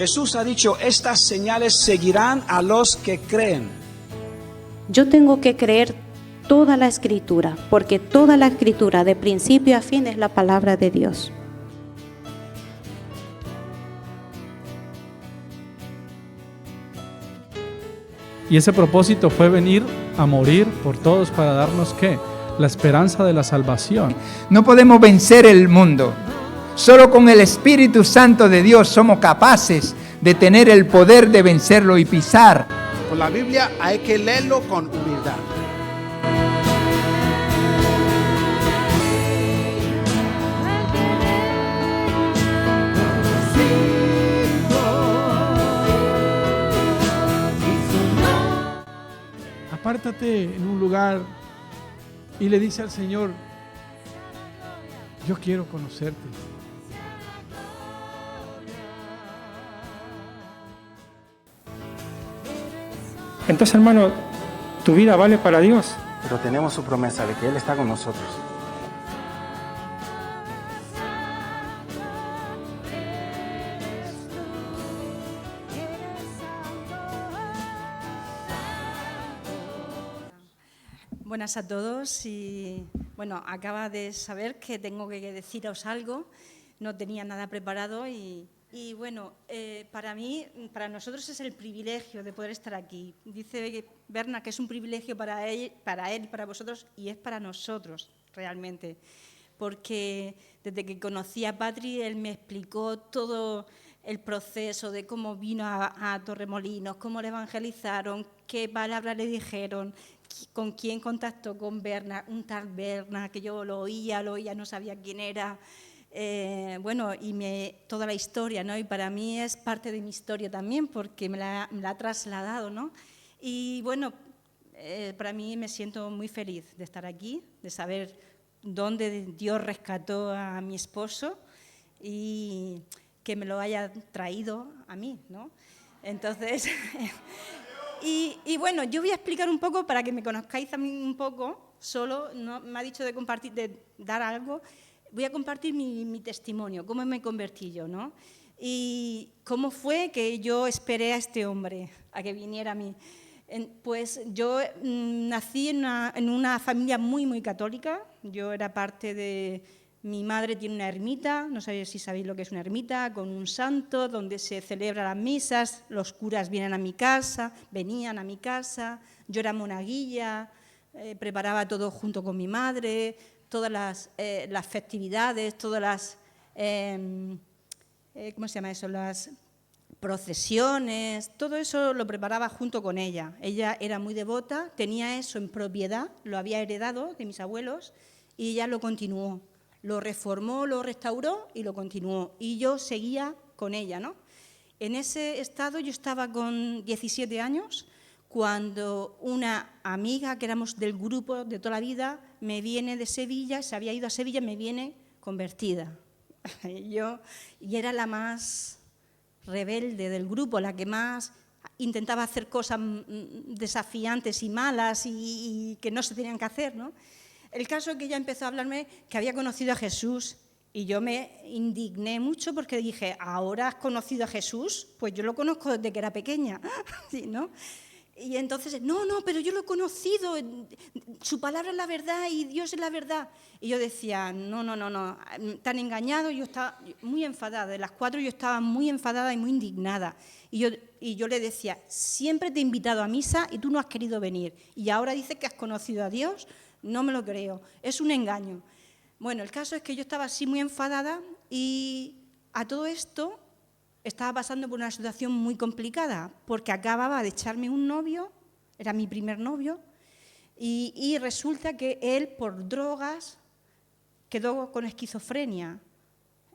Jesús ha dicho, estas señales seguirán a los que creen. Yo tengo que creer toda la Escritura, porque toda la Escritura, de principio a fin, es la palabra de Dios. Y ese propósito fue venir a morir por todos para darnos, ¿qué? La esperanza de la salvación. No podemos vencer el mundo. Solo con el Espíritu Santo de Dios somos capaces de tener el poder de vencerlo y pisar. Con la Biblia hay que leerlo con humildad. Apártate en un lugar y le dice al Señor, yo quiero conocerte. Entonces, hermano, tu vida vale para Dios. Pero tenemos su promesa de que Él está con nosotros. Buenas a todos y bueno, acaba de saber que tengo que deciros algo, no tenía nada preparado y bueno, para nosotros es el privilegio de poder estar aquí. Dice Berna que es un privilegio para él y para vosotros y es para nosotros realmente, porque desde que conocí a Patri él me explicó todo el proceso de cómo vino a Torremolinos, cómo le evangelizaron, qué palabras le dijeron, con quién contactó con Berna, un tal Berna, que yo lo oía, no sabía quién era. Bueno, y toda la historia, ¿no? Y para mí es parte de mi historia también, porque me la ha trasladado, ¿no? Y bueno, para mí me siento muy feliz de estar aquí, de saber dónde Dios rescató a mi esposo y que me lo haya traído a mí, ¿no? Entonces... Y bueno, yo voy a explicar un poco para que me conozcáis a mí un poco, solo, no, me ha dicho de compartir, de dar algo, voy a compartir mi testimonio, cómo me convertí yo, ¿no? Y cómo fue que yo esperé a este hombre, a que viniera a mí. Pues yo nací en una familia muy, muy católica, yo era parte de... Mi madre tiene una ermita, no sé si sabéis lo que es una ermita, con un santo, donde se celebran las misas, los curas venían a mi casa, yo era monaguilla, preparaba todo junto con mi madre, todas las festividades, todas las, ¿cómo se llama eso?, las procesiones, todo eso lo preparaba junto con ella. Ella era muy devota, tenía eso en propiedad, lo había heredado de mis abuelos y ella lo continuó. Lo reformó, lo restauró y lo continuó. Y yo seguía con ella, ¿no? En ese estado yo estaba con 17 años cuando una amiga, que éramos del grupo de toda la vida, me viene de Sevilla, se había ido a Sevilla, me viene convertida. Y era la más rebelde del grupo, la que más intentaba hacer cosas desafiantes y malas y que no se tenían que hacer, ¿no? El caso es que ella empezó a hablarme que había conocido a Jesús y yo me indigné mucho porque dije, ¿ahora has conocido a Jesús? Pues yo lo conozco desde que era pequeña, ¿sí, no? Y entonces, no, pero yo lo he conocido, su palabra es la verdad y Dios es la verdad. Y yo decía, no, tan engañado, yo estaba muy enfadada, de las 4 yo estaba muy enfadada y muy indignada. Y yo le decía, siempre te he invitado a misa y tú no has querido venir. Y ahora dices que has conocido a Dios. No me lo creo, es un engaño. Bueno, el caso es que yo estaba así muy enfadada y a todo esto estaba pasando por una situación muy complicada porque acababa de echarme un novio, era mi primer novio, y resulta que él por drogas quedó con esquizofrenia.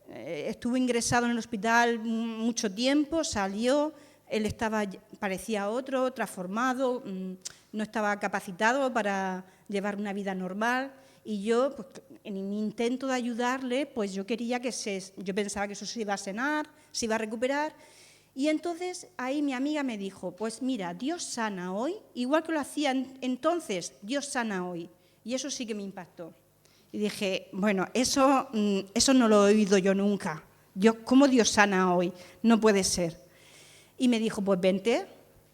Estuvo ingresado en el hospital mucho tiempo, salió, él parecía otro, transformado, no estaba capacitado para llevar una vida normal y yo, pues, en mi intento de ayudarle, pues yo quería yo pensaba que eso se iba a sanar, se iba a recuperar y entonces ahí mi amiga me dijo, pues mira, Dios sana hoy, igual que lo hacía entonces, Dios sana hoy y eso sí que me impactó. Y dije, bueno, eso no lo he oído yo nunca, ¿cómo Dios sana hoy? No puede ser. Y me dijo, pues vente.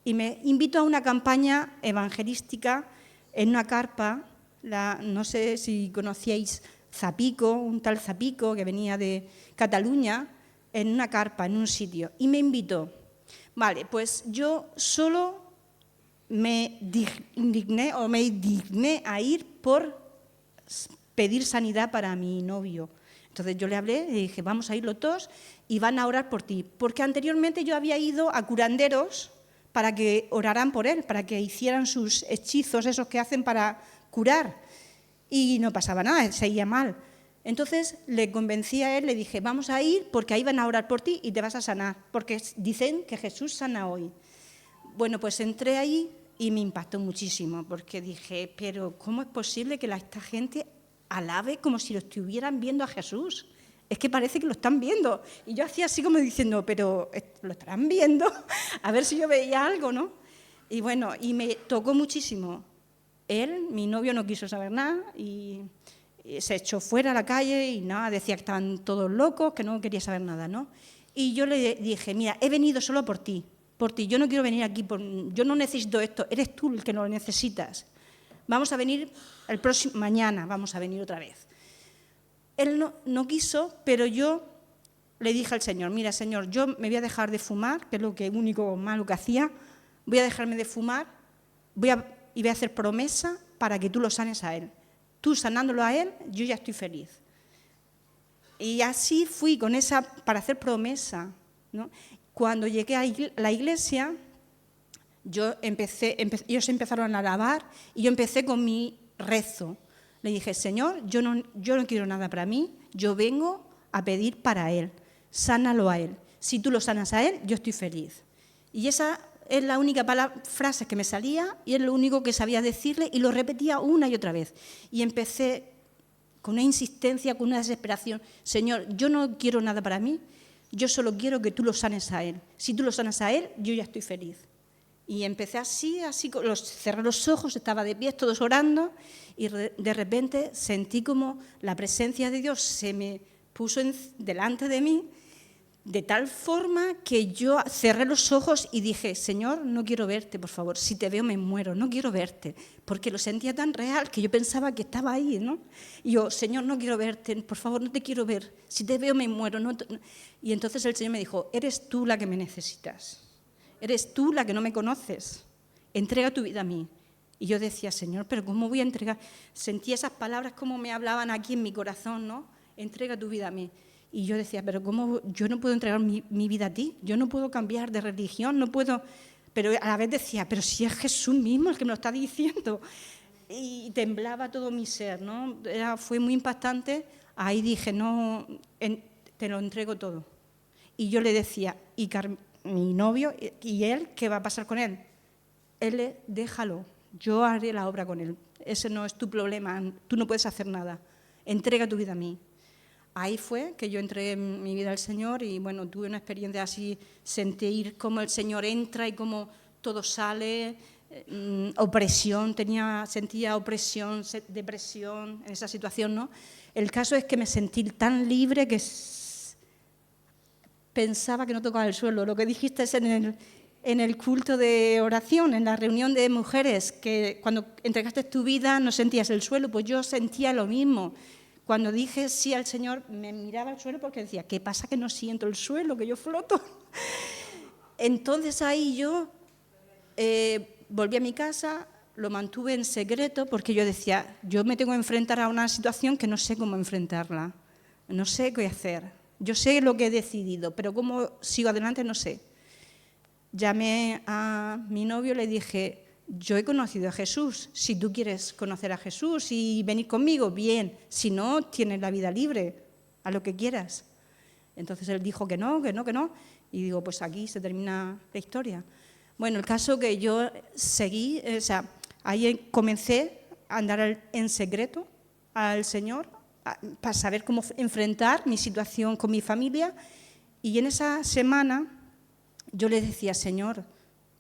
Y me invitó a una campaña evangelística en una carpa, no sé si conocíais Zapico, un tal Zapico que venía de Cataluña, en una carpa, en un sitio. Y me invitó. Vale, pues yo solo me indigné a ir por pedir sanidad para mi novio. Entonces yo le hablé y dije, vamos a ir los dos y van a orar por ti. Porque anteriormente yo había ido a curanderos para que oraran por él, para que hicieran sus hechizos, esos que hacen para curar. Y no pasaba nada, él seguía mal. Entonces le convencí a él, le dije, vamos a ir porque ahí van a orar por ti y te vas a sanar, porque dicen que Jesús sana hoy. Bueno, pues entré ahí y me impactó muchísimo, porque dije, pero ¿cómo es posible que esta gente alabe como si lo estuvieran viendo a Jesús? Es que parece que lo están viendo. Y yo hacía así como diciendo, pero ¿lo estarán viendo? A ver si yo veía algo, ¿no? Y bueno, y me tocó muchísimo. Él, mi novio, no quiso saber nada y se echó fuera a la calle y nada, decía que estaban todos locos, que no quería saber nada, ¿no? Y yo le dije, mira, he venido solo por ti, yo no quiero venir aquí, yo no necesito esto, eres tú el que lo necesitas. Vamos a venir mañana, vamos a venir otra vez. Él no quiso, pero yo le dije al Señor, mira, Señor, yo me voy a dejar de fumar, que es lo único malo que hacía, voy a dejarme de fumar y voy a hacer promesa para que tú lo sanes a él. Tú sanándolo a él, yo ya estoy feliz. Y así fui con para hacer promesa, ¿no? Cuando llegué a la iglesia, ellos empezaron a alabar y yo empecé con mi rezo. Le dije, Señor, yo no quiero nada para mí, yo vengo a pedir para él, sánalo a él. Si tú lo sanas a él, yo estoy feliz. Y esa es la única frase que me salía y es lo único que sabía decirle y lo repetía una y otra vez. Y empecé con una insistencia, con una desesperación. Señor, yo no quiero nada para mí, yo solo quiero que tú lo sanes a él. Si tú lo sanas a él, yo ya estoy feliz. Y empecé así, cerré los ojos, estaba de pie, todos orando, y de repente sentí como la presencia de Dios se me puso delante de mí, de tal forma que yo cerré los ojos y dije, Señor, no quiero verte, por favor, si te veo me muero, no quiero verte, porque lo sentía tan real que yo pensaba que estaba ahí, ¿no? Y yo, Señor, no quiero verte, por favor, no te quiero ver, si te veo me muero. Y entonces el Señor me dijo, eres tú la que me necesitas. Eres tú la que no me conoces, entrega tu vida a mí. Y yo decía, Señor, pero ¿cómo voy a entregar? Sentí esas palabras como me hablaban aquí en mi corazón, ¿no? Entrega tu vida a mí. Y yo decía, pero ¿cómo yo no puedo entregar mi vida a ti? Yo no puedo cambiar de religión, no puedo... Pero a la vez decía, pero si es Jesús mismo el que me lo está diciendo. Y temblaba todo mi ser, ¿no? Fue muy impactante. Ahí dije, no, te lo entrego todo. Y yo le decía, mi novio y él, ¿qué va a pasar con él? Él, déjalo, yo haré la obra con él. Ese no es tu problema, tú no puedes hacer nada. Entrega tu vida a mí. Ahí fue que yo entregué mi vida al Señor y bueno, tuve una experiencia así, sentir cómo el Señor entra y cómo todo sale, opresión, sentía opresión, depresión en esa situación, ¿no? El caso es que me sentí tan libre que pensaba que no tocaba el suelo. Lo que dijiste es en el culto de oración, en la reunión de mujeres, que cuando entregaste tu vida no sentías el suelo, pues yo sentía lo mismo. Cuando dije sí al Señor, me miraba al suelo porque decía, ¿qué pasa que no siento el suelo, que yo floto? Entonces ahí yo volví a mi casa, lo mantuve en secreto porque yo decía, yo me tengo que enfrentar a una situación que no sé cómo enfrentarla, no sé qué hacer. Yo sé lo que he decidido, pero cómo sigo adelante no sé. Llamé a mi novio y le dije, yo he conocido a Jesús, si tú quieres conocer a Jesús y venir conmigo, bien, si no, tienes la vida libre, a lo que quieras. Entonces él dijo que no, y digo, pues aquí se termina la historia. Bueno, el caso que yo seguí, ahí comencé a andar en secreto al Señor, para saber cómo enfrentar mi situación con mi familia, y en esa semana yo le decía, Señor,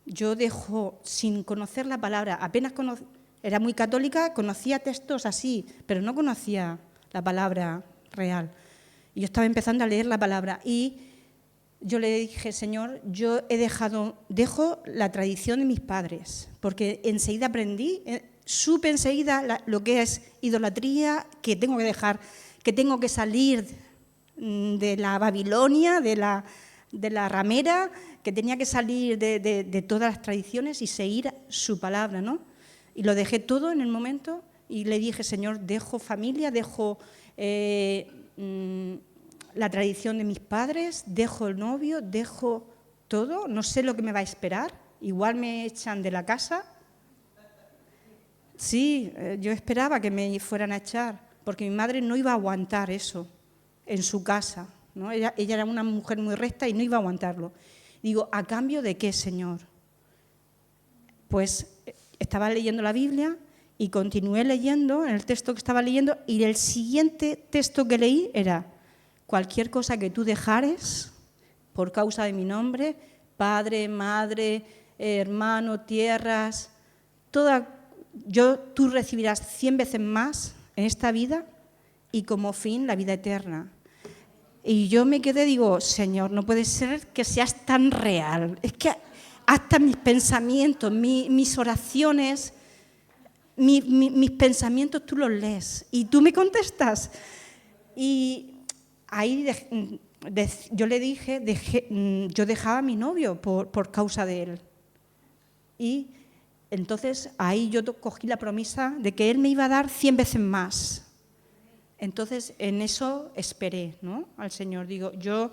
yo dejo sin conocer la palabra, era muy católica, conocía textos así, pero no conocía la palabra real. Y yo estaba empezando a leer la palabra y yo le dije, Señor, yo dejo la tradición de mis padres, porque enseguida aprendí, supe enseguida lo que es idolatría, que tengo que dejar, que tengo que salir de la Babilonia, de la ramera, que tenía que salir de todas las tradiciones y seguir su palabra, ¿no? Y lo dejé todo en el momento y le dije, Señor, dejo familia, dejo la tradición de mis padres, dejo el novio, dejo todo, no sé lo que me va a esperar, igual me echan de la casa. Sí, yo esperaba que me fueran a echar, porque mi madre no iba a aguantar eso en su casa, ¿no? Ella era una mujer muy recta y no iba a aguantarlo. Digo, ¿a cambio de qué, Señor? Pues estaba leyendo la Biblia y continué leyendo en el texto que estaba leyendo, y el siguiente texto que leí era: cualquier cosa que tú dejares por causa de mi nombre, padre, madre, hermano, tierras, tú recibirás 100 veces más en esta vida y como fin la vida eterna. Y yo me quedé, digo, Señor, no puede ser que seas tan real. Es que hasta mis pensamientos, mis oraciones, mis pensamientos tú los lees y tú me contestas. Y ahí yo le dije, yo dejaba a mi novio por causa de él. Y entonces ahí yo cogí la promesa de que él me iba a dar 100 veces más. Entonces en eso esperé, ¿no?, al Señor. Digo, yo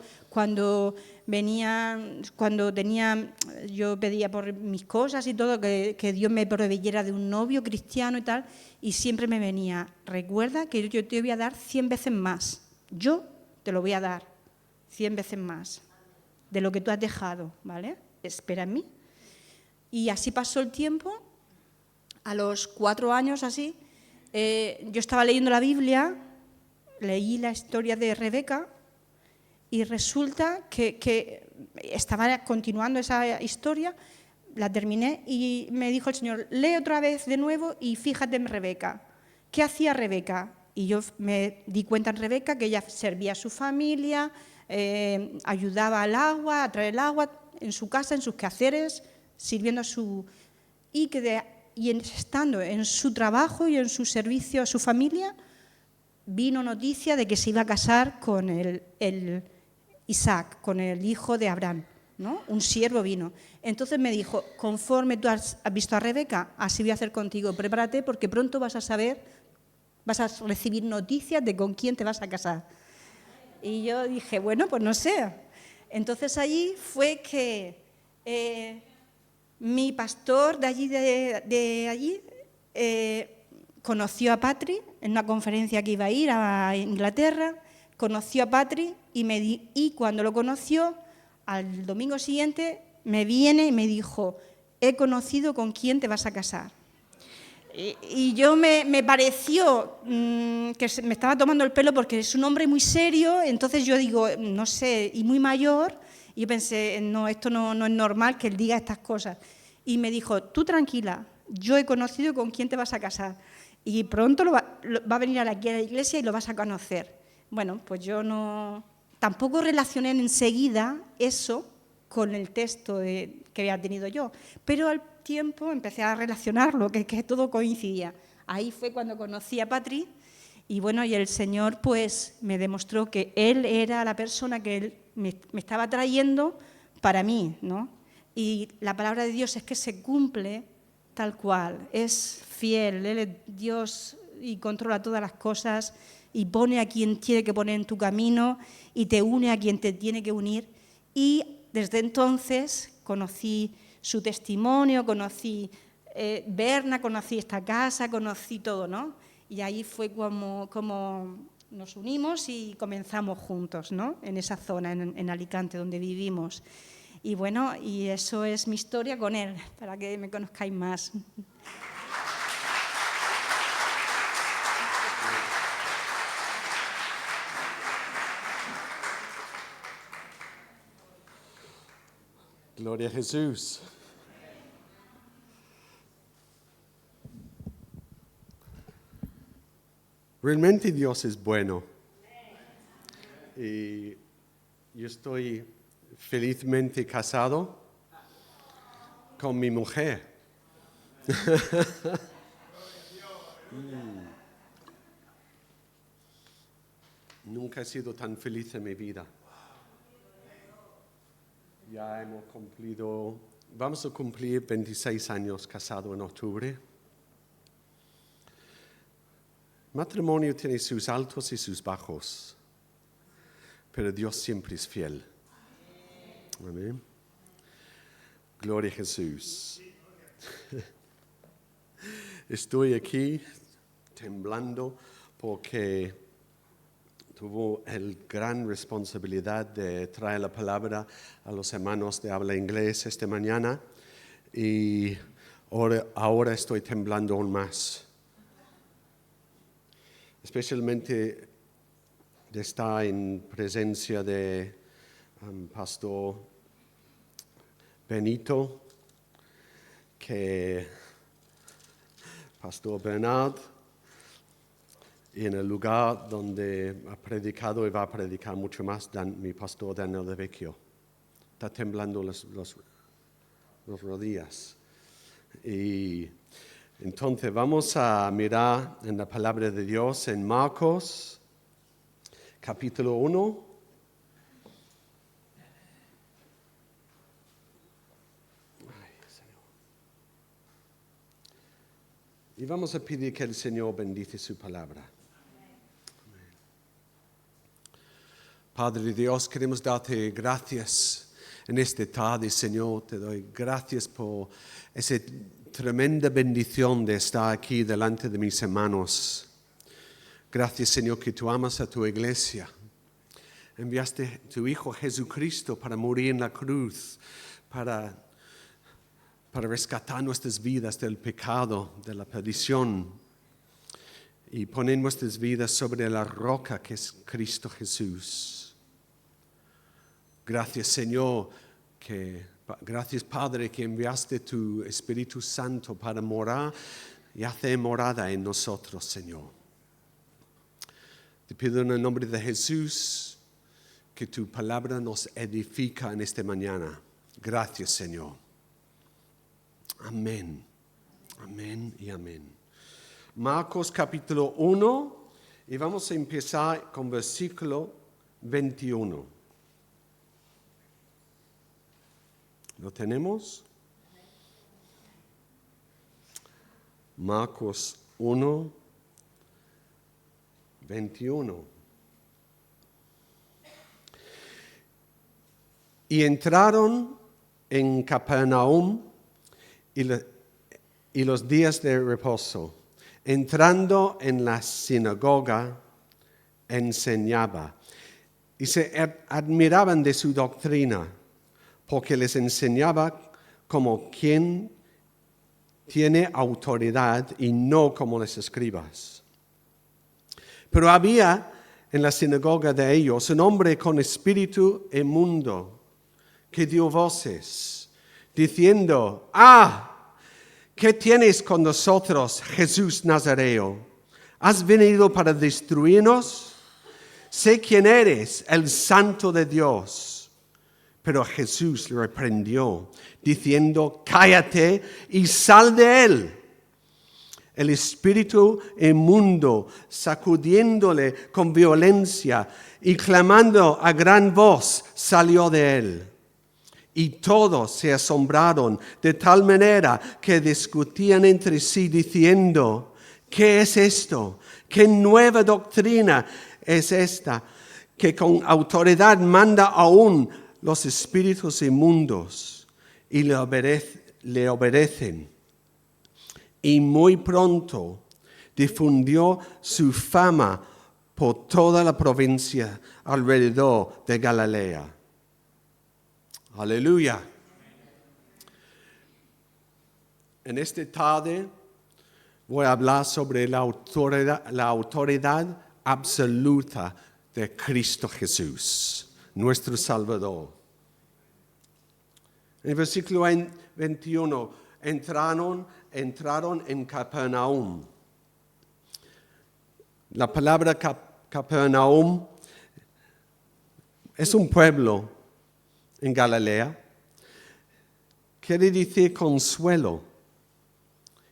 yo pedía por mis cosas y todo, que Dios me proveyera de un novio cristiano y tal, y siempre me venía, recuerda que yo te voy a dar 100 veces más. Yo te lo voy a dar 100 veces más de lo que tú has dejado, ¿vale? Espera en mí. Y así pasó el tiempo. A los 4 años así, yo estaba leyendo la Biblia, leí la historia de Rebeca y resulta que estaba continuando esa historia, la terminé y me dijo el Señor, lee otra vez de nuevo y fíjate en Rebeca. ¿Qué hacía Rebeca? Y yo me di cuenta en Rebeca que ella servía a su familia, ayudaba al agua, a traer el agua en su casa, en sus quehaceres, sirviendo a su... Y estando en su trabajo y en su servicio a su familia, vino noticia de que se iba a casar con el Isaac, con el hijo de Abraham, ¿no? Un siervo vino. Entonces me dijo, conforme tú has visto a Rebeca, así voy a hacer contigo, prepárate porque pronto vas a recibir noticias de con quién te vas a casar. Y yo dije, bueno, pues no sé. Entonces allí fue que mi pastor de allí conoció a Patri en una conferencia que iba a ir a Inglaterra, conoció a Patri y cuando lo conoció, al domingo siguiente me viene y me dijo, he conocido con quién te vas a casar. Y yo me pareció que me estaba tomando el pelo porque es un hombre muy serio, entonces yo digo, no sé, y muy mayor, y yo pensé, no, esto no es normal que él diga estas cosas. Y me dijo, tú tranquila, yo he conocido con quién te vas a casar y pronto va a venir aquí a la iglesia y lo vas a conocer. Bueno, pues yo tampoco relacioné enseguida eso con el texto que había tenido yo, pero al tiempo empecé a relacionarlo, que todo coincidía. Ahí fue cuando conocí a Patri y bueno, y el Señor pues me demostró que Él era la persona que Él me estaba trayendo para mí, ¿no? Y la palabra de Dios es que se cumple tal cual, es fiel, Él es Dios y controla todas las cosas y pone a quien tiene que poner en tu camino y te une a quien te tiene que unir. Y desde entonces conocí su testimonio, conocí Berna, conocí esta casa, conocí todo, ¿no? Y ahí fue como nos unimos y comenzamos juntos, ¿no? En esa zona, en Alicante, donde vivimos. Y bueno, y eso es mi historia con él, para que me conozcáis más. Gloria a Jesús. Realmente Dios es bueno. Y yo estoy felizmente casado con mi mujer. Nunca he sido tan feliz en mi vida. Ya vamos a cumplir 26 años casado en octubre. Matrimonio tiene sus altos y sus bajos, pero Dios siempre es fiel. Amén. Gloria a Jesús. Estoy aquí temblando porque tuvo la gran responsabilidad de traer la palabra a los hermanos de habla inglés esta mañana y ahora estoy temblando aún más. Especialmente de estar en presencia de Pastor Benito, Pastor Bernard, y en el lugar donde ha predicado y va a predicar mucho más mi pastor Daniel de Vecchio. Está temblando las rodillas. Y entonces vamos a mirar en la palabra de Dios en Marcos, capítulo 1. Y vamos a pedir que el Señor bendice su palabra. Padre Dios, queremos darte gracias en esta tarde, Señor. Te doy gracias por esa tremenda bendición de estar aquí delante de mis hermanos. Gracias, Señor, que tú amas a tu iglesia. Enviaste a tu Hijo Jesucristo para morir en la cruz, para rescatar nuestras vidas del pecado, de la perdición, y poner nuestras vidas sobre la roca que es Cristo Jesús. Gracias, Señor, gracias, Padre, que enviaste tu Espíritu Santo para morar y hacer morada en nosotros, Señor. Te pido en el nombre de Jesús que tu palabra nos edifica en esta mañana. Gracias, Señor. Amén. Amén y amén. Marcos capítulo 1 y vamos a empezar con versículo 21. ¿Lo tenemos? Marcos 1, 21. Y entraron en Capernaum y los días de reposo, entrando en la sinagoga, enseñaba. Y se admiraban de su doctrina, porque les enseñaba como quien tiene autoridad y no como los escribas. Pero había en la sinagoga de ellos un hombre con espíritu inmundo que dio voces, diciendo: ¿qué tienes con nosotros, Jesús Nazareo? ¿Has venido para destruirnos? Sé quién eres, el Santo de Dios. Pero Jesús le reprendió, diciendo: cállate y sal de él. El espíritu inmundo, sacudiéndole con violencia y clamando a gran voz, salió de él. Y todos se asombraron de tal manera que discutían entre sí, diciendo: ¿qué es esto? ¿Qué nueva doctrina es esta? Que con autoridad manda aún los espíritus inmundos y le obedecen. Y muy pronto difundió su fama por toda la provincia alrededor de Galilea. Aleluya. En esta tarde voy a hablar sobre la autoridad absoluta de Cristo Jesús, nuestro Salvador. En el versículo 21, entraron en Capernaum. La palabra Capernaum es un pueblo en Galilea. Quiere decir consuelo.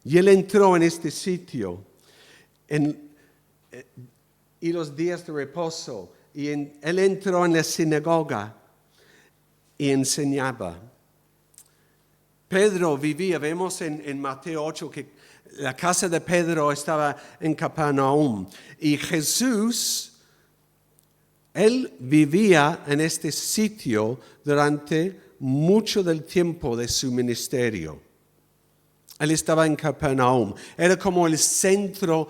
Y él entró en este sitio y los días de reposo. Y él entró en la sinagoga y enseñaba. Pedro vivía, vemos en Mateo 8 que la casa de Pedro estaba en Capernaum. Y Jesús, él vivía en este sitio durante mucho del tiempo de su ministerio. Él estaba en Capernaum. Era como el centro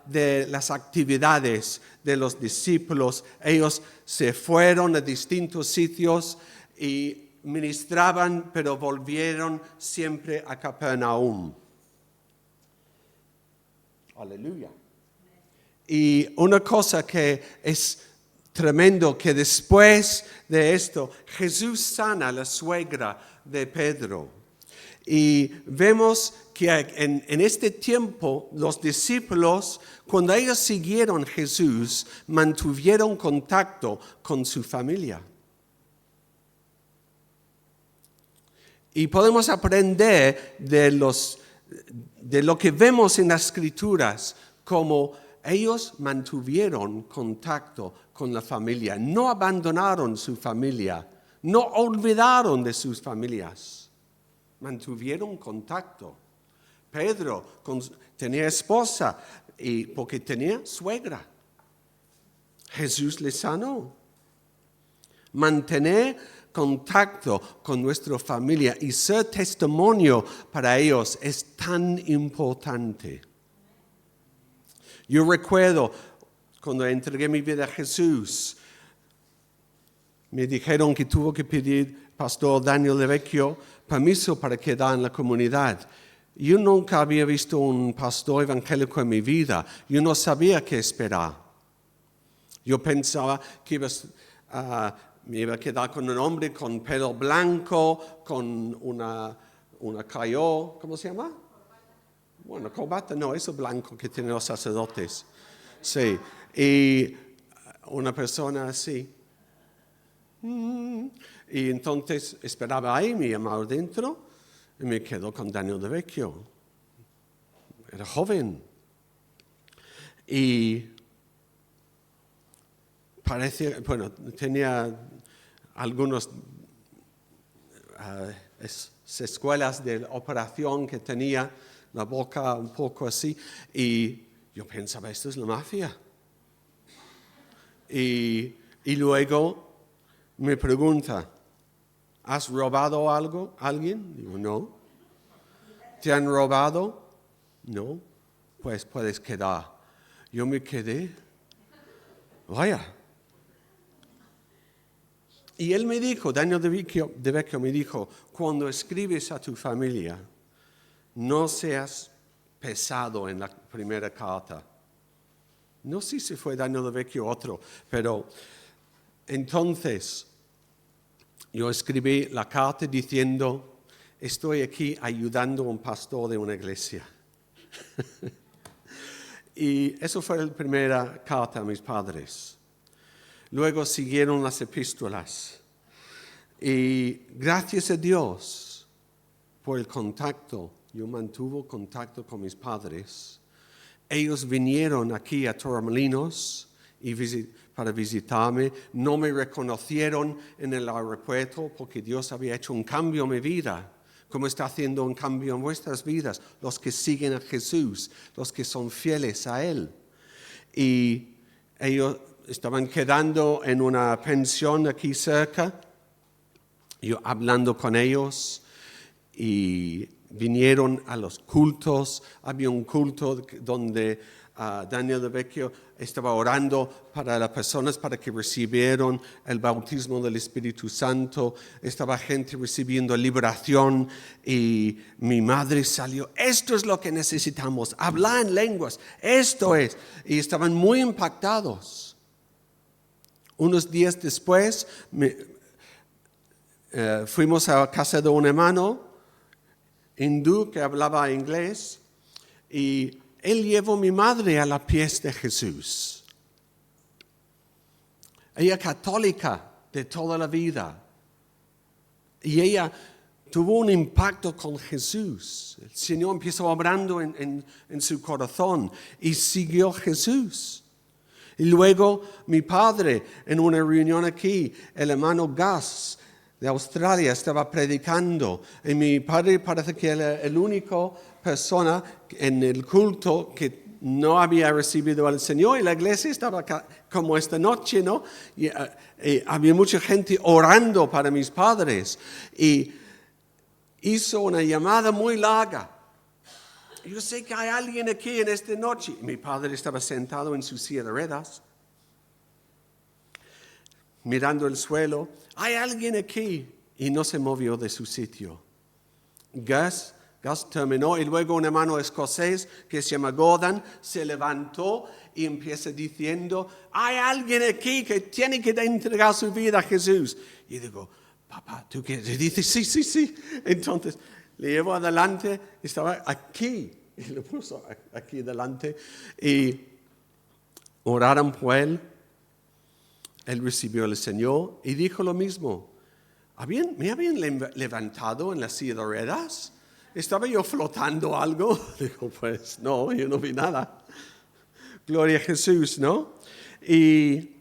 de las actividades de los discípulos. Ellos se fueron a distintos sitios y ministraban, pero volvieron siempre a Capernaum. Aleluya. Y una cosa que es tremendo, que después de esto, Jesús sana a la suegra de Pedro. Y vemos que en este tiempo los discípulos, cuando ellos siguieron a Jesús, mantuvieron contacto con su familia. Y podemos aprender de lo que vemos en las Escrituras, como ellos mantuvieron contacto con la familia, no abandonaron su familia, no olvidaron de sus familias, mantuvieron contacto. Pedro tenía esposa porque tenía suegra. Jesús le sanó. Mantener contacto con nuestra familia y ser testimonio para ellos es tan importante. Yo recuerdo cuando entregué mi vida a Jesús, me dijeron que tuvo que pedir Pastor Daniel De Vecchio permiso para quedar en la comunidad. Yo nunca había visto un pastor evangélico en mi vida. Yo no sabía qué esperar. Yo pensaba que me iba a quedar con un hombre con pelo blanco, con una cayó, ¿cómo se llama? Bueno, corbata, no, eso blanco que tienen los sacerdotes. Sí, y una persona así. Y entonces esperaba ahí, me llamaron dentro y me quedó con Daniel De Vecchio. Era joven. Y tenía algunas escuelas de operación que tenía la boca un poco así. Y yo pensaba, esto es la mafia. Y luego me pregunta, ¿has robado algo? ¿Alguien? Digo, no. ¿Te han robado? No. Pues puedes quedar. Yo me quedé. Vaya. Y él me dijo, Daniel De Vecchio me dijo, cuando escribes a tu familia, no seas pesado en la primera carta. No sé si fue Daniel De Vecchio o otro, pero entonces yo escribí la carta diciendo, estoy aquí ayudando a un pastor de una iglesia. Y eso fue la primera carta a mis padres. Luego siguieron las epístolas. Y gracias a Dios por el contacto, yo mantuve contacto con mis padres. Ellos vinieron aquí a Torremolinos para visitarme. No me reconocieron en el aeropuerto porque Dios había hecho un cambio en mi vida, como está haciendo un cambio en vuestras vidas, los que siguen a Jesús, los que son fieles a Él. Y ellos estaban quedando en una pensión aquí cerca, yo hablando con ellos, y vinieron a los cultos. Había un culto donde Daniel De Vecchio estaba orando para las personas para que recibieran el bautismo del Espíritu Santo. Estaba gente recibiendo liberación y mi madre salió. Esto es lo que necesitamos, hablar en lenguas, esto es. Y estaban muy impactados. Unos días después fuimos a casa de un hermano hindú que hablaba inglés y él llevó a mi madre a los pies de Jesús. Ella católica de toda la vida, Y ella tuvo un impacto con Jesús. El Señor empezó obrando en su corazón y siguió Jesús. Y luego mi padre, en una reunión aquí, el hermano Gus de Australia estaba predicando. Y mi padre parece que era el único persona en el culto que no había recibido al Señor. Y la iglesia estaba como esta noche, ¿no? Y había mucha gente orando para mis padres. Y hizo una llamada muy larga. Yo sé que hay alguien aquí en esta noche. Mi padre estaba sentado en su silla de ruedas, mirando el suelo. Hay alguien aquí. Y no se movió de su sitio. Gus terminó y luego un hermano escocés que se llama Gordon se levantó y empieza diciendo, hay alguien aquí que tiene que entregar su vida a Jesús. Y digo, papá, ¿tú qué? Y dice, sí. Entonces le llevo adelante, estaba aquí, y lo puso aquí delante, y oraron por él. Él recibió al Señor y dijo lo mismo. ¿Me habían levantado en la silla de ruedas? ¿Estaba yo flotando algo? Digo, pues no, yo no vi nada. Gloria a Jesús, ¿no? Y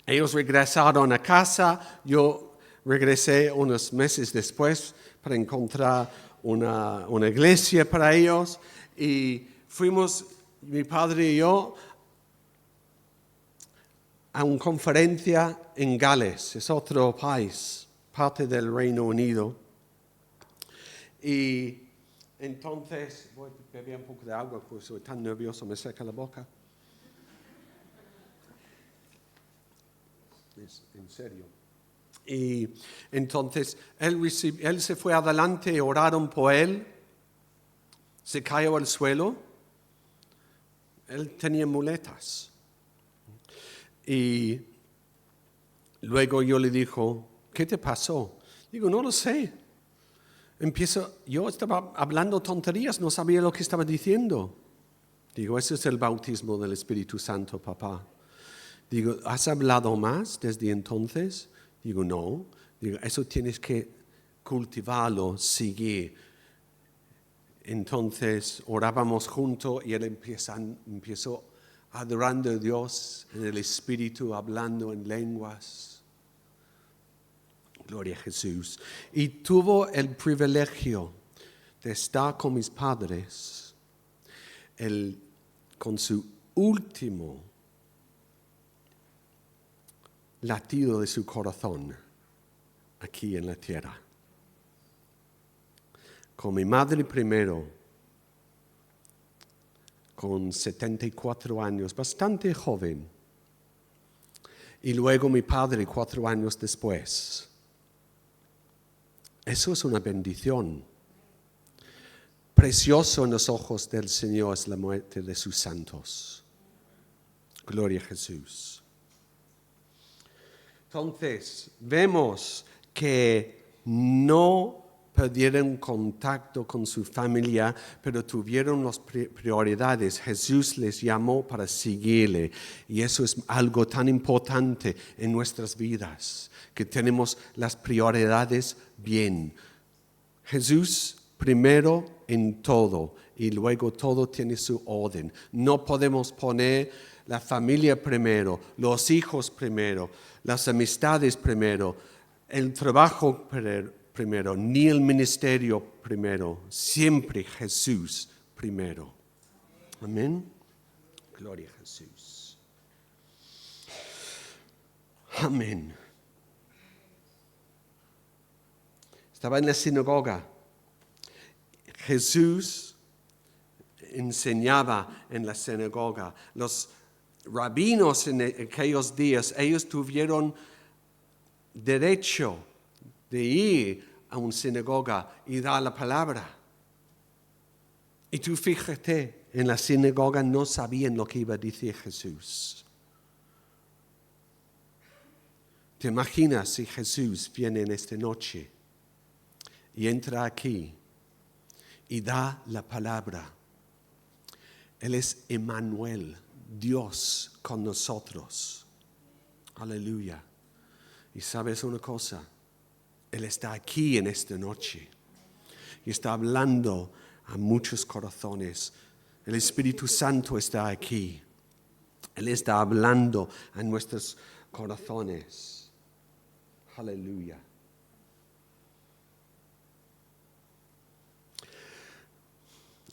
ellos regresaron a casa. Yo regresé unos meses después para encontrar una iglesia para ellos. Y fuimos, mi padre y yo, a una conferencia en Gales. Es otro país, parte del Reino Unido. Y entonces, voy a beber un poco de agua porque soy tan nervioso, me seca la boca. En serio. Y entonces, él se fue adelante, oraron por él, se cayó al suelo. Él tenía muletas. Y luego yo le digo, ¿qué te pasó? Digo, no lo sé. Yo estaba hablando tonterías, no sabía lo que estaba diciendo. Digo, ese es el bautismo del Espíritu Santo, papá. Digo, ¿has hablado más desde entonces? Digo, no. Digo, eso tienes que cultivarlo, seguir. Entonces orábamos juntos y él empezó adorando a Dios en el Espíritu, hablando en lenguas. Gloria a Jesús. Y tuvo el privilegio de estar con mis padres con su último latido de su corazón aquí en la tierra. Con mi madre primero, con 74 años, bastante joven. Y luego mi padre 4 años después. Eso es una bendición. Precioso en los ojos del Señor es la muerte de sus santos. Gloria a Jesús. Entonces, vemos que no perdieron contacto con su familia, pero tuvieron las prioridades. Jesús les llamó para seguirle. Y eso es algo tan importante en nuestras vidas, que tenemos las prioridades bien. Jesús primero en todo y luego todo tiene su orden. No podemos poner la familia primero, los hijos primero, las amistades primero, el trabajo primero, ni el ministerio primero. Siempre Jesús primero. Amén. Gloria a Jesús. Amén. Estaba en la sinagoga. Jesús enseñaba en la sinagoga. Los rabinos en aquellos días, ellos tuvieron derecho de ir a una sinagoga y dar la palabra. Y tú fíjate, en la sinagoga no sabían lo que iba a decir Jesús. ¿Te imaginas si Jesús viene en esta noche y entra aquí y da la palabra? Él es Emmanuel, Dios con nosotros. Aleluya. Y sabes una cosa, Él está aquí en esta noche y está hablando a muchos corazones. El Espíritu Santo está aquí. Él está hablando a nuestros corazones. Aleluya.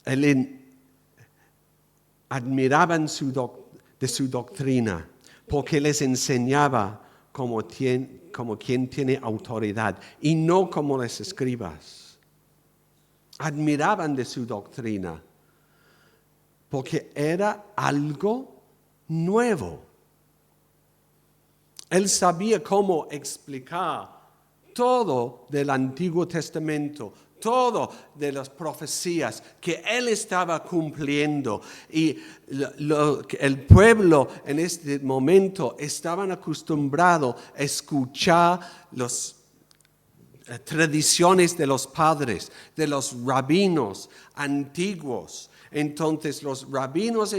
Él admiraban de su doctrina porque les enseñaba como quien tiene autoridad y no como los escribas. Admiraban de su doctrina porque era algo nuevo. Él sabía cómo explicar todo del Antiguo Testamento, todo de las profecías que él estaba cumpliendo. Y el pueblo en este momento estaban acostumbrados a escuchar las tradiciones de los padres, de los rabinos antiguos. Entonces, los rabinos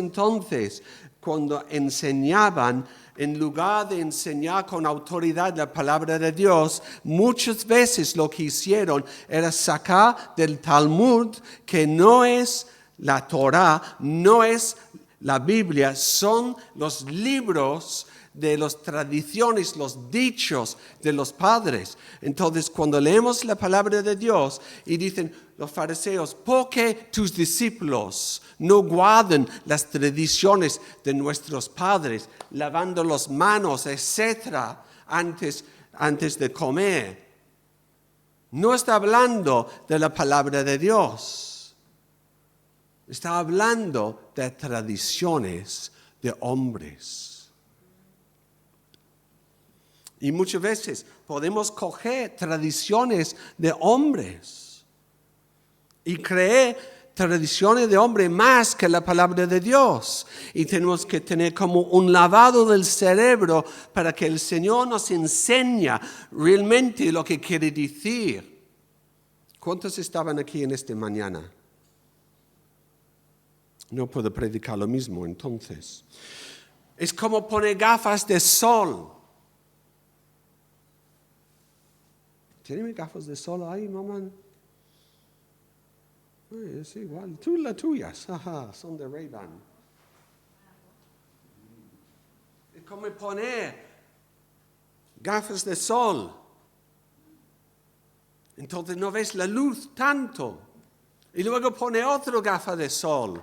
cuando enseñaban, en lugar de enseñar con autoridad la palabra de Dios, muchas veces lo que hicieron era sacar del Talmud, que no es la Torá, no es la Biblia, son los libros de las tradiciones, los dichos de los padres. Entonces, cuando leemos la palabra de Dios y dicen los fariseos, ¿por qué tus discípulos no guardan las tradiciones de nuestros padres, lavando las manos, etcétera, antes de comer? No está hablando de la palabra de Dios. Está hablando de tradiciones de hombres. Y muchas veces podemos coger tradiciones de hombres y creer tradiciones de hombre más que la palabra de Dios. Y tenemos que tener como un lavado del cerebro para que el Señor nos enseñe realmente lo que quiere decir. ¿Cuántos estaban aquí en esta mañana? No puedo predicar lo mismo entonces. Es como poner gafas de sol. ¿Tienen mis gafas de sol ahí, mamá? Es igual. Tú las tuyas. Ajá, son de Ray-Ban. Es como poner gafas de sol. Entonces no ves la luz tanto. Y luego pone otra gafa de sol.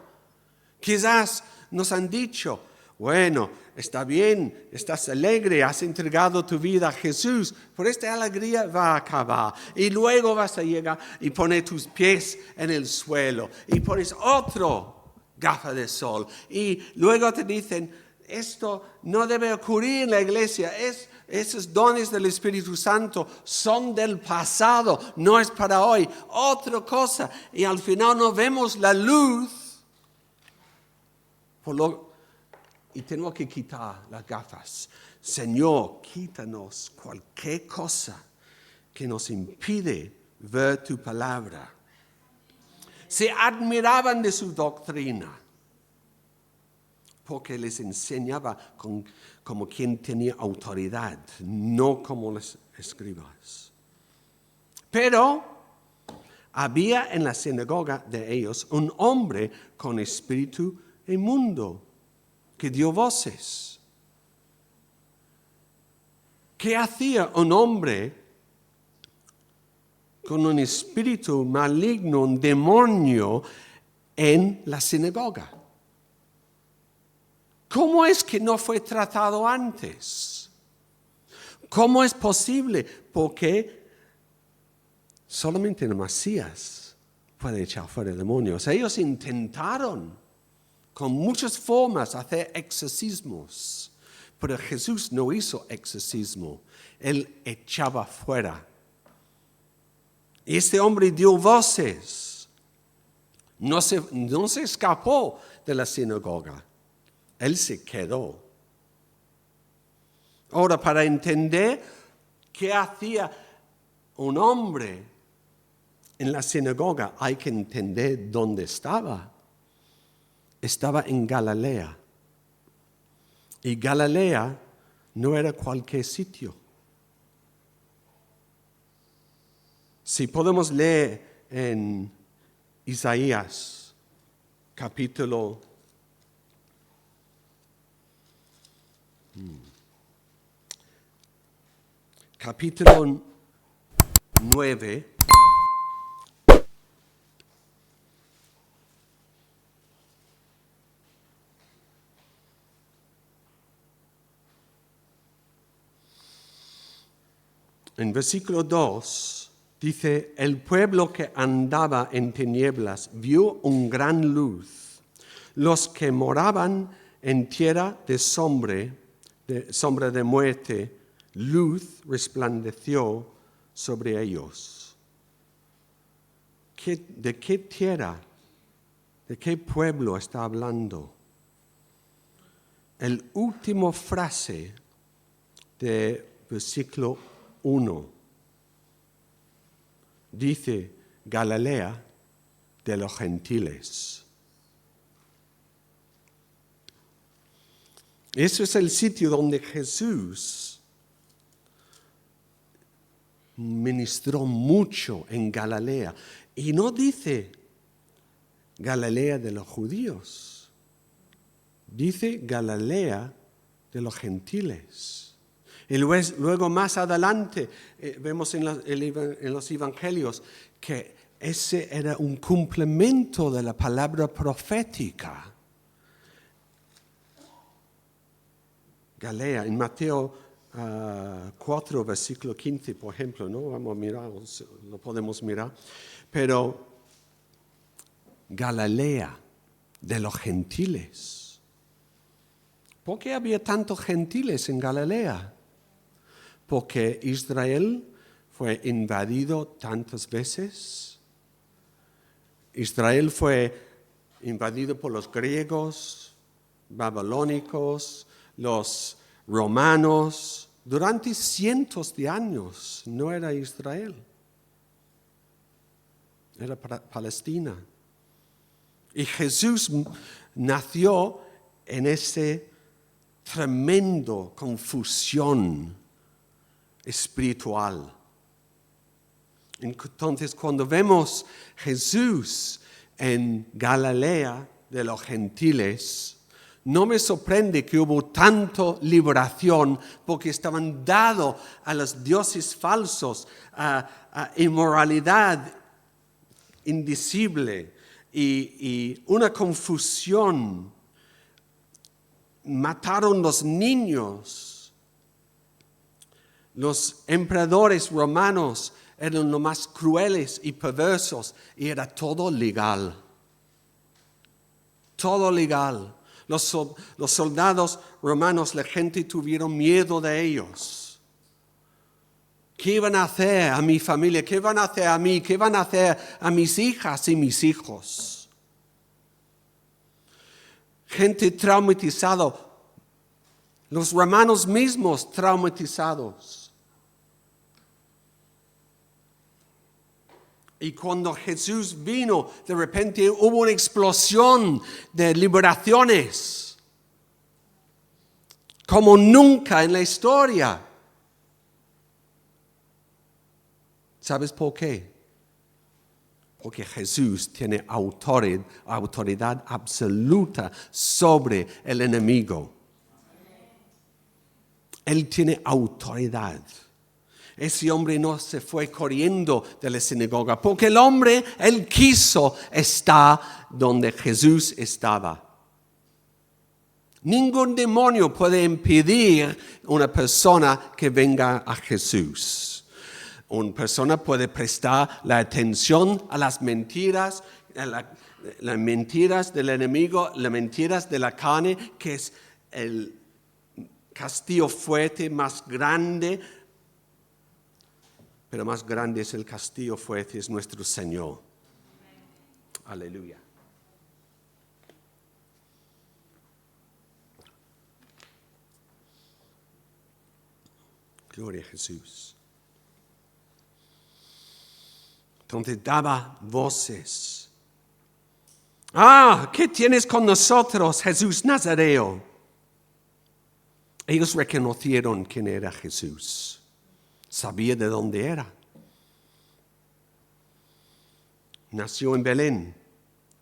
Quizás nos han dicho, bueno, está bien, estás alegre, has entregado tu vida a Jesús, pero esta alegría va a acabar. Y luego vas a llegar y poner tus pies en el suelo y pones otro gafa de sol. Y luego te dicen, esto no debe ocurrir en la iglesia, esos dones del Espíritu Santo son del pasado, no es para hoy, otra cosa. Y al final no vemos la luz, y tenemos que quitar las gafas. Señor, quítanos cualquier cosa que nos impide ver tu palabra. Se admiraban de su doctrina porque les enseñaba como quien tenía autoridad, no como los escribas. Pero había en la sinagoga de ellos un hombre con espíritu inmundo que dio voces. ¿Qué hacía un hombre con un espíritu maligno, un demonio, en la sinagoga? ¿Cómo es que no fue tratado antes? ¿Cómo es posible? Porque solamente el Mesías puede echar fuera demonios. Ellos intentaron con muchas formas hacer exorcismos, pero Jesús no hizo exorcismo, Él echaba fuera. Y este hombre dio voces, no se escapó de la sinagoga, Él se quedó. Ahora, para entender qué hacía un hombre en la sinagoga, hay que entender dónde estaba. Estaba en Galilea. Y Galilea no era cualquier sitio. Si podemos leer en Isaías, capítulo 9. En versículo 2 dice, el pueblo que andaba en tinieblas vio un gran luz. Los que moraban en tierra de sombra de muerte, luz resplandeció sobre ellos. ¿De qué tierra, de qué pueblo está hablando? El último frase de versículo 1 dice Galilea de los gentiles. Ese es el sitio donde Jesús ministró mucho en Galilea. Y no dice Galilea de los judíos, dice Galilea de los gentiles. Y luego más adelante vemos en los evangelios que ese era un complemento de la palabra profética. Galilea, en Mateo 4, versículo 15, por ejemplo, ¿no? Vamos a mirar, lo podemos mirar. Pero Galilea de los gentiles. ¿Por qué había tantos gentiles en Galilea? Porque Israel fue invadido tantas veces. Israel fue invadido por los griegos, babilónicos, los romanos. Durante cientos de años no era Israel, era Palestina. Y Jesús nació en ese tremendo confusión espiritual. Entonces, cuando vemos Jesús en Galilea de los gentiles, no me sorprende que hubo tanta liberación porque estaban dados a los dioses falsos, a inmoralidad indecible y una confusión. Mataron los niños. Los emperadores romanos eran los más crueles y perversos y era todo legal. Todo legal. Los soldados romanos, la gente tuvieron miedo de ellos. ¿Qué iban a hacer a mi familia? ¿Qué van a hacer a mí? ¿Qué van a hacer a mis hijas y mis hijos? Gente traumatizada. Los romanos mismos traumatizados. Y cuando Jesús vino, de repente hubo una explosión de liberaciones, como nunca en la historia. ¿Sabes por qué? Porque Jesús tiene autoridad absoluta sobre el enemigo. Él tiene autoridad. Ese hombre no se fue corriendo de la sinagoga, porque el hombre, él quiso estar donde Jesús estaba. Ningún demonio puede impedir a una persona que venga a Jesús. Una persona puede prestar la atención a las mentiras, las mentiras del enemigo, las mentiras de la carne, que es el castigo fuerte más grande. Pero más grande es el castigo fuerte, es nuestro Señor. Aleluya. Gloria a Jesús. Entonces daba voces. ¿Qué tienes con nosotros, Jesús Nazareo? Ellos reconocieron quién era Jesús. Sabía de dónde era. nació en Belén,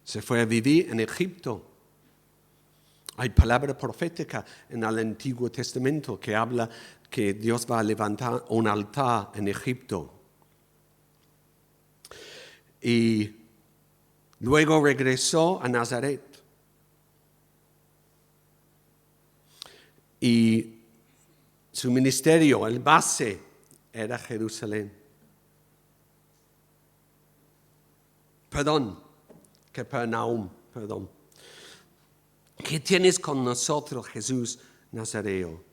se fue a vivir en Egipto. Hay palabra profética en el Antiguo Testamento que habla que Dios va a levantar un altar en Egipto. Y luego regresó a Nazaret. Y su ministerio, el base, era Jerusalén. Capernaum. ¿Qué tienes con nosotros, Jesús Nazareo?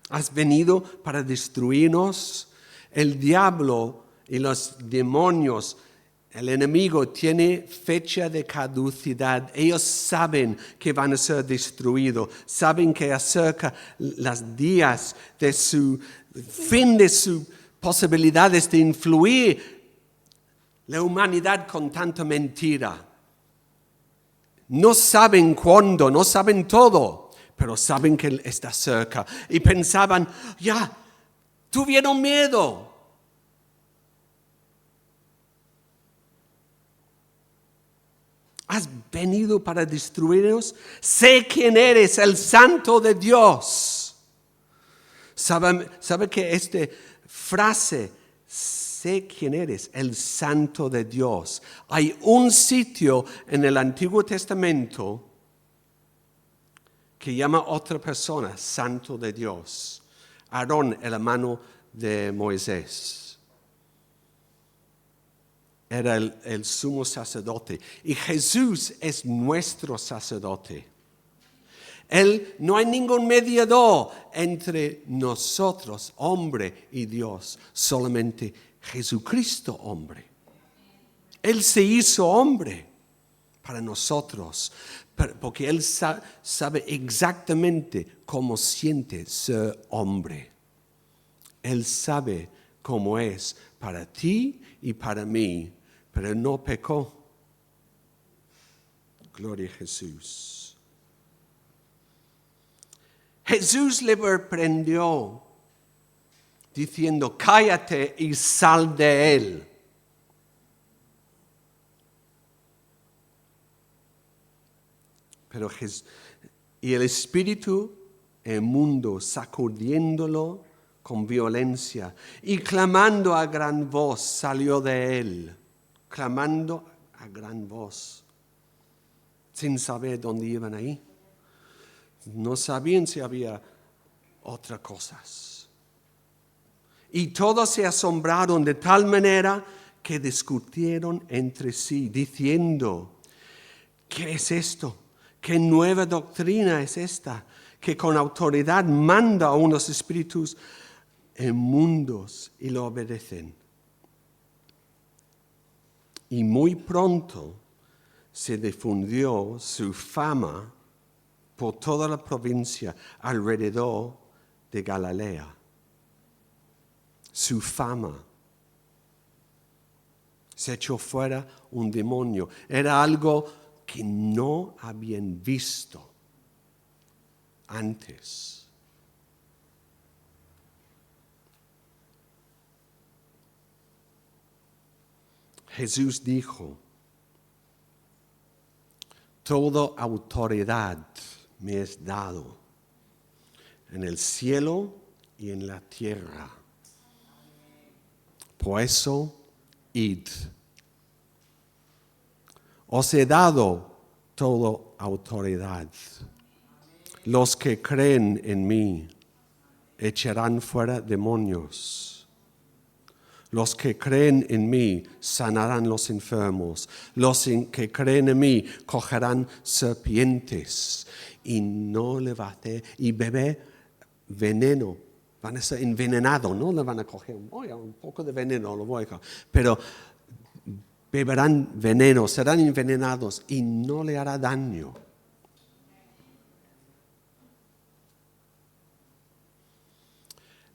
¿Has venido para destruirnos? El diablo y los demonios, el enemigo, tiene fecha de caducidad. Ellos saben que van a ser destruidos. Saben que acerca los días de su fin, de sus posibilidades de influir la humanidad con tanta mentira. No saben cuándo, no saben todo, pero saben que está cerca. Y pensaban, ya, tuvieron miedo. ¿Has venido para destruirnos? Sé quién eres, el Santo de Dios. ¿Sabe que esta frase, sé quién eres, el Santo de Dios? Hay un sitio en el Antiguo Testamento que llama a otra persona Santo de Dios. Aarón, el hermano de Moisés. Era el sumo sacerdote. Y Jesús es nuestro sacerdote. No hay ningún mediador entre nosotros, hombre y Dios. Solamente Jesucristo, hombre. Él se hizo hombre para nosotros. Porque Él sabe exactamente cómo siente ser hombre. Él sabe cómo es para ti y para mí. Pero no pecó. Gloria a Jesús. Jesús le reprendió diciendo, cállate y sal de él. Y el espíritu inmundo, sacudiéndolo con violencia y clamando a gran voz, salió de él. Clamando a gran voz, sin saber dónde iban ahí. No sabían si había otras cosas. Y todos se asombraron de tal manera que discutieron entre sí, diciendo, ¿qué es esto? ¿Qué nueva doctrina es esta? Que con autoridad manda a unos espíritus inmundos y lo obedecen. Y muy pronto se difundió su fama por toda la provincia alrededor de Galilea. Su fama. Se echó fuera un demonio. Era algo que no habían visto antes. Jesús dijo, toda autoridad me es dado en el cielo y en la tierra. Por eso, id. Os he dado toda autoridad. Los que creen en mí echarán fuera demonios. Los que creen en mí sanarán los enfermos. Los que creen en mí cogerán serpientes y no le va a hacer, y beber veneno. Van a ser envenenados, no le van a coger un poco de veneno, lo voy a coger. Pero beberán veneno, serán envenenados y no le hará daño.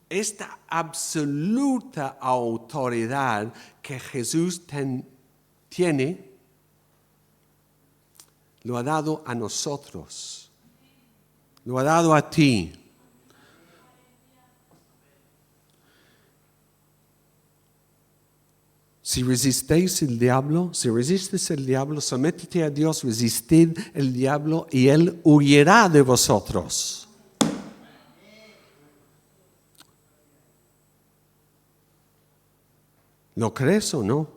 Esta absoluta autoridad que Jesús tiene, lo ha dado a nosotros, lo ha dado a ti. Si resistéis el diablo, si resistes el diablo, sométete a Dios, resistid el diablo y él huirá de vosotros. ¿Lo crees o no?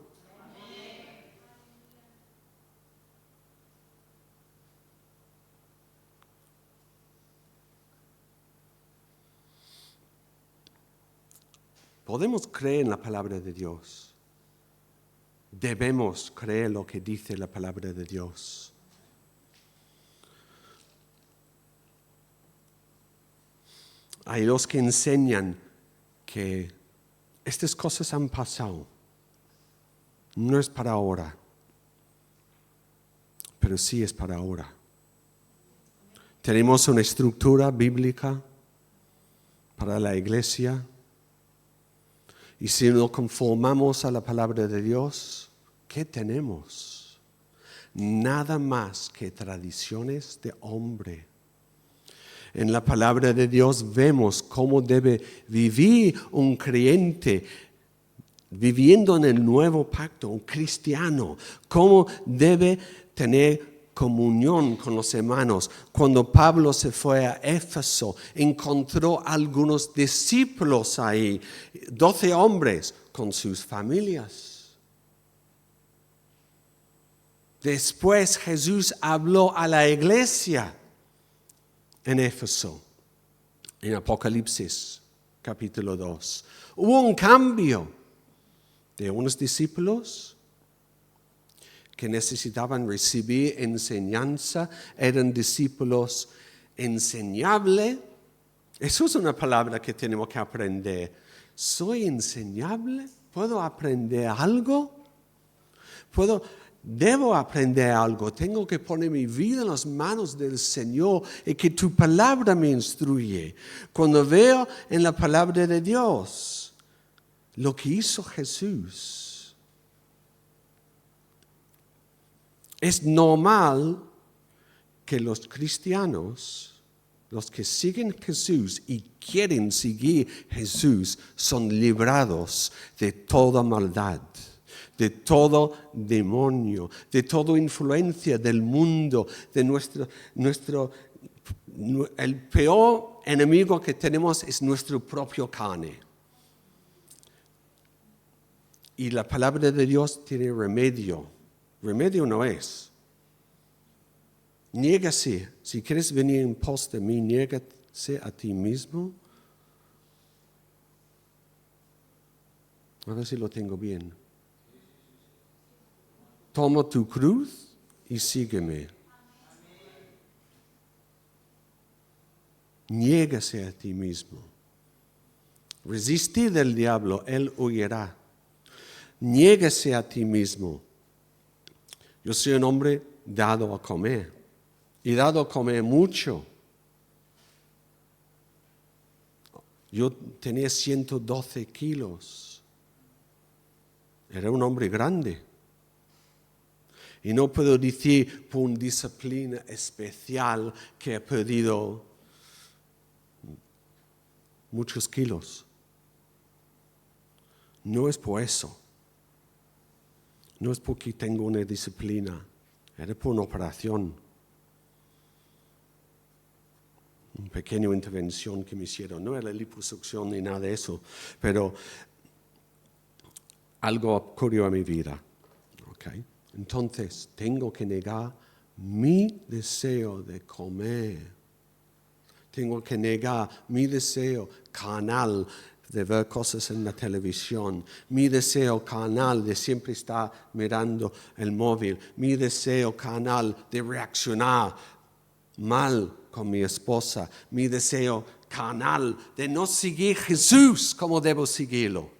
Podemos creer en la palabra de Dios. Debemos creer lo que dice la palabra de Dios. Hay los que enseñan que estas cosas han pasado. No es para ahora, pero sí es para ahora. Tenemos una estructura bíblica para la iglesia. Y si nos conformamos a la palabra de Dios, ¿qué tenemos? Nada más que tradiciones de hombre. En la palabra de Dios vemos cómo debe vivir un creyente viviendo en el nuevo pacto, un cristiano, cómo debe tener comunión con los hermanos. Cuando Pablo se fue a Éfeso, encontró algunos discípulos ahí, 12 hombres con sus familias. Después Jesús habló a la iglesia en Éfeso, en Apocalipsis capítulo 2. Hubo un cambio de unos discípulos que necesitaban recibir enseñanza, eran discípulos enseñables. Eso es una palabra que tenemos que aprender. ¿Soy enseñable? ¿Puedo aprender algo? Debo aprender algo. Tengo que poner mi vida en las manos del Señor y que tu palabra me instruye. Cuando veo en la palabra de Dios lo que hizo Jesús, es normal que los cristianos, los que siguen Jesús y quieren seguir Jesús, son librados de toda maldad, de todo demonio, de toda influencia del mundo, de el peor enemigo que tenemos es nuestro propio carne. Y la palabra de Dios tiene remedio. Remedio no es. Niégase. Si quieres venir en pos de mí, niégase a ti mismo. A ver si lo tengo bien. Toma tu cruz y sígueme. Niégase a ti mismo. Resistid al diablo, él huirá. Niégase a ti mismo. Yo soy un hombre dado a comer, y dado a comer mucho. Yo tenía 112 kilos. Era un hombre grande. Y no puedo decir por una disciplina especial que he perdido muchos kilos. No es por eso. No es porque tengo una disciplina, era por una operación. Una pequeña intervención que me hicieron. No era liposucción ni nada de eso, pero algo ocurrió en mi vida. ¿Okay? Entonces, tengo que negar mi deseo de comer. Tengo que negar mi deseo carnal de ver cosas en la televisión, mi deseo carnal de siempre estar mirando el móvil, mi deseo carnal de reaccionar mal con mi esposa, mi deseo carnal de no seguir Jesús como debo seguirlo.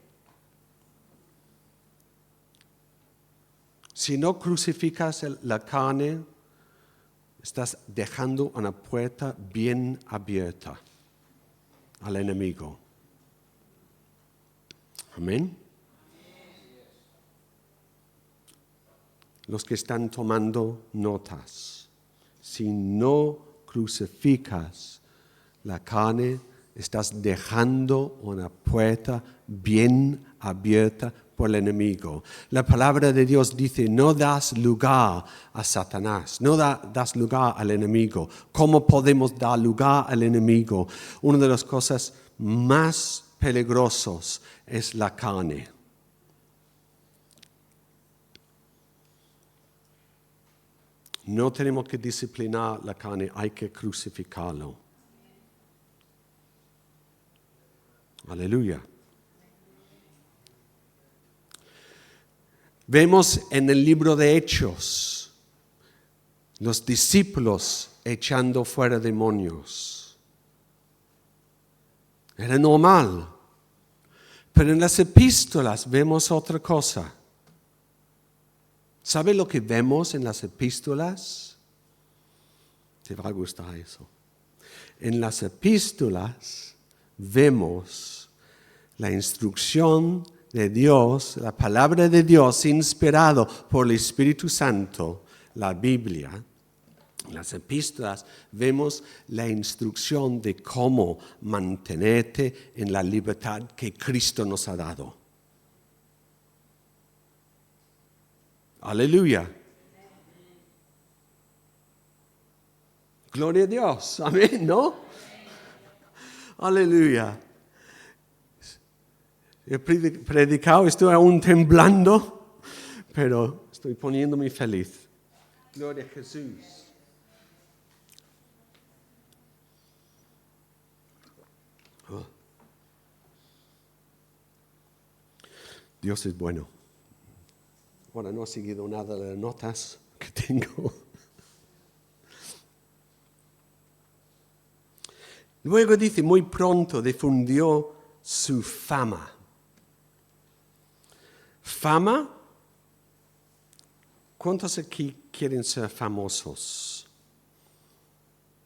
Si no crucificas la carne, estás dejando una puerta bien abierta al enemigo. Amén. Los que están tomando notas, si no crucificas la carne, estás dejando una puerta bien abierta por el enemigo. La palabra de Dios dice, no das lugar a Satanás, no das lugar al enemigo. ¿Cómo podemos dar lugar al enemigo? Una de las cosas más peligrosas es la carne. No tenemos que disciplinar la carne, hay que crucificarlo. Aleluya. Vemos en el libro de Hechos los discípulos echando fuera demonios. Era normal. Pero en las epístolas vemos otra cosa. ¿Sabe lo que vemos en las epístolas? Te va a gustar eso. En las epístolas vemos la instrucción de Dios, la palabra de Dios inspirado por el Espíritu Santo, la Biblia. En las epístolas vemos la instrucción de cómo mantenerte en la libertad que Cristo nos ha dado. Aleluya. Gloria a Dios. Amén, ¿no? Aleluya. He predicado, estoy aún temblando, pero estoy poniéndome feliz. Gloria a Jesús. Oh. Dios es bueno. Ahora no he seguido nada de las notas que tengo. Luego dice, muy pronto difundió su fama. Fama. ¿Cuántos aquí quieren ser famosos?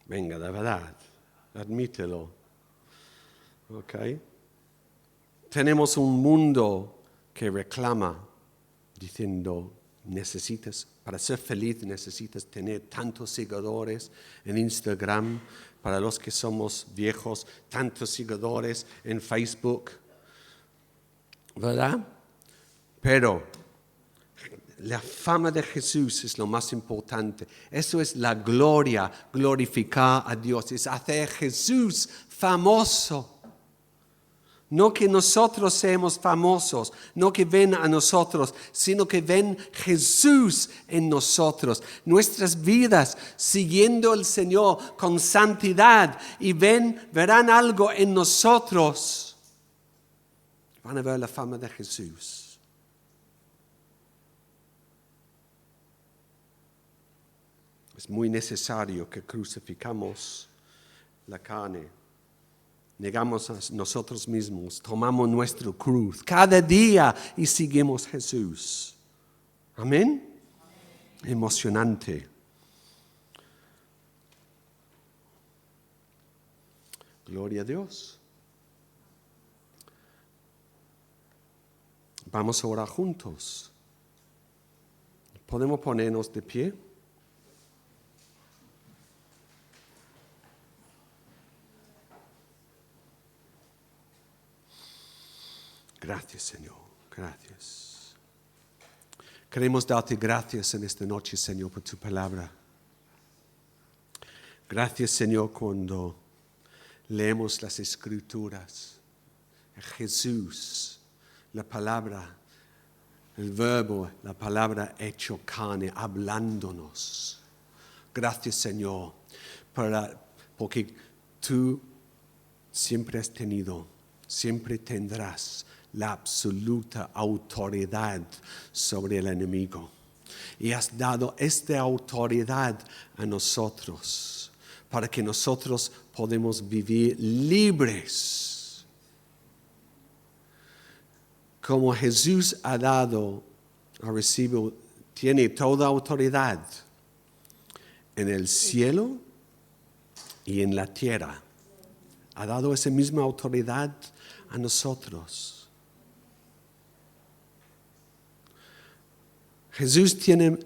Venga, de verdad, admítelo. ¿Ok? Tenemos un mundo que reclama, diciendo, para ser feliz necesitas tener tantos seguidores en Instagram. Para los que somos viejos, tantos seguidores en Facebook. ¿Verdad? Pero la fama de Jesús es lo más importante. Eso es la gloria, glorificar a Dios. Es hacer a Jesús famoso. No que nosotros seamos famosos, no que ven a nosotros, sino que ven Jesús en nosotros. Nuestras vidas siguiendo al Señor con santidad y verán algo en nosotros. Van a ver la fama de Jesús. Es muy necesario que crucificamos la carne. Negamos a nosotros mismos, tomamos nuestra cruz cada día y seguimos a Jesús. Amén. Emocionante. Gloria a Dios. Vamos a orar juntos. ¿Podemos ponernos de pie? Gracias, Señor. Gracias. Queremos darte gracias en esta noche, Señor, por tu palabra. Gracias, Señor, cuando leemos las Escrituras. Jesús, la palabra, el verbo, la palabra hecho carne, hablándonos. Gracias, Señor, porque tú siempre has tenido, siempre tendrás la absoluta autoridad sobre el enemigo. Y has dado esta autoridad a nosotros para que nosotros podamos vivir libres. Como Jesús ha dado, tiene toda autoridad en el cielo y en la tierra. Ha dado esa misma autoridad a nosotros. Jesús tiene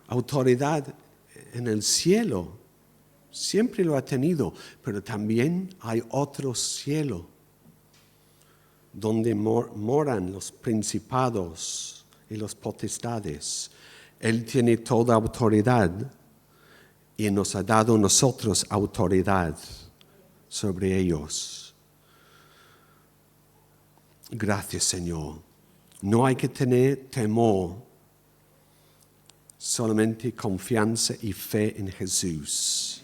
autoridad en el cielo, siempre lo ha tenido, pero también hay otro cielo, donde moran los principados y los potestades. Él tiene toda autoridad y nos ha dado a nosotros autoridad sobre ellos. Gracias, Señor. No hay que tener temor, solamente confianza y fe en Jesús.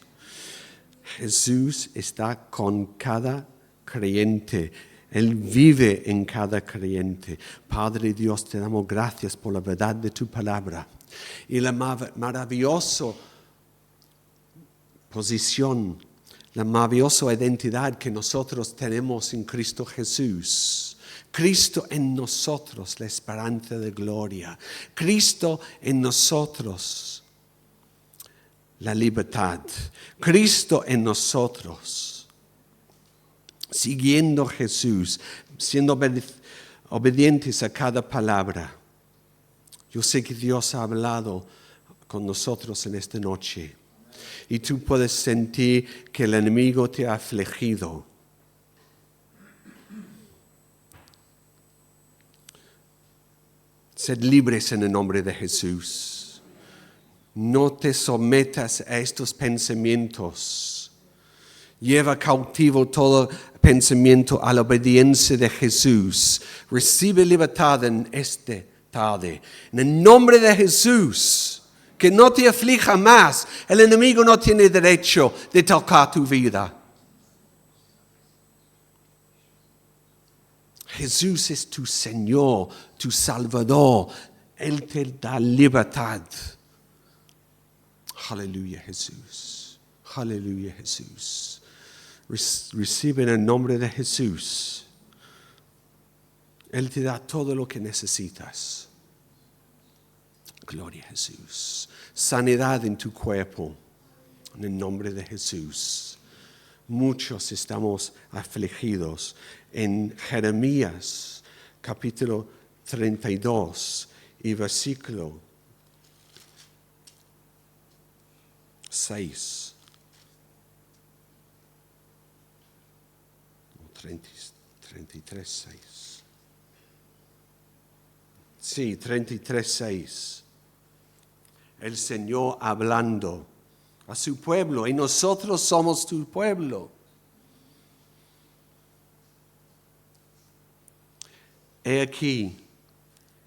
Jesús está con cada creyente. Él vive en cada creyente. Padre Dios, te damos gracias por la verdad de tu palabra y la maravillosa posición, la maravillosa identidad que nosotros tenemos en Cristo Jesús. Cristo en nosotros, la esperanza de gloria. Cristo en nosotros, la libertad. Cristo en nosotros, siguiendo a Jesús, siendo obedientes a cada palabra. Yo sé que Dios ha hablado con nosotros en esta noche y tú puedes sentir que el enemigo te ha afligido. Sed libres en el nombre de Jesús. No te sometas a estos pensamientos. Lleva cautivo todo pensamiento a la obediencia de Jesús. Recibe libertad en esta tarde. En el nombre de Jesús, que no te aflija más. El enemigo no tiene derecho de tocar tu vida. Jesús es tu Señor, tu Salvador. Él te da libertad. Aleluya, Jesús. Aleluya, Jesús. Recibe en el nombre de Jesús. Él te da todo lo que necesitas. Gloria a Jesús. Sanidad en tu cuerpo. En el nombre de Jesús. Muchos estamos afligidos. En Jeremías, capítulo 32 y versículo 6. 33, 6. Sí, 33, 6. El Señor hablando a su pueblo y nosotros somos tu pueblo. He aquí,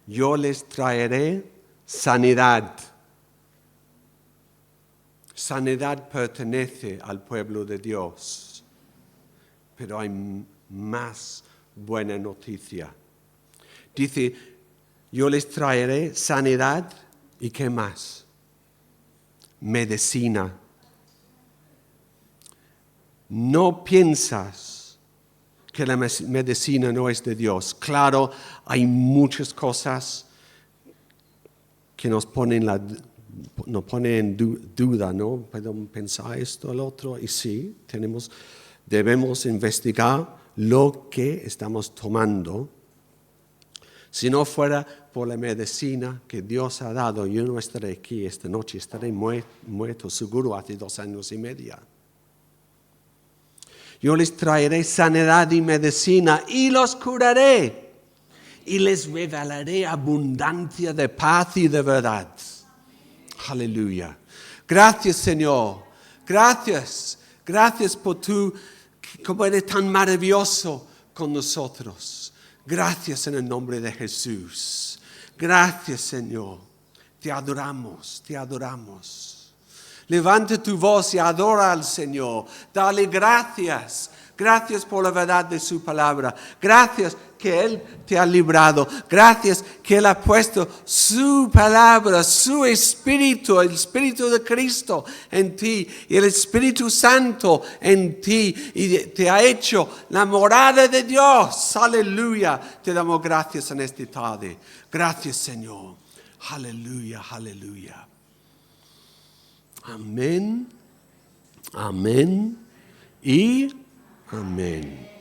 yo les traeré sanidad. Sanidad pertenece al pueblo de Dios. Pero hay más buena noticia. Dice, yo les traeré sanidad y ¿qué más? Medicina. No piensas que la medicina no es de Dios. Claro, hay muchas cosas que nos ponen en duda, ¿no? Podemos pensar esto, el otro, y sí, debemos investigar lo que estamos tomando. Si no fuera por la medicina que Dios ha dado, yo no estaré aquí esta noche, estaré muerto seguro hace 2 años y medio. Yo les traeré sanidad y medicina y los curaré y les regalaré abundancia de paz y de verdad. Aleluya. Gracias, Señor. Gracias. Gracias por como eres tan maravilloso con nosotros. Gracias en el nombre de Jesús. Gracias, Señor. Te adoramos, te adoramos. Levanta tu voz y adora al Señor. Dale gracias. Gracias por la verdad de su palabra. Gracias que Él te ha librado. Gracias que Él ha puesto su palabra, su Espíritu, el Espíritu de Cristo en ti y el Espíritu Santo en ti y te ha hecho la morada de Dios. Aleluya. Te damos gracias en esta tarde. Gracias, Señor. Aleluya, aleluya. Amén, amén y amén.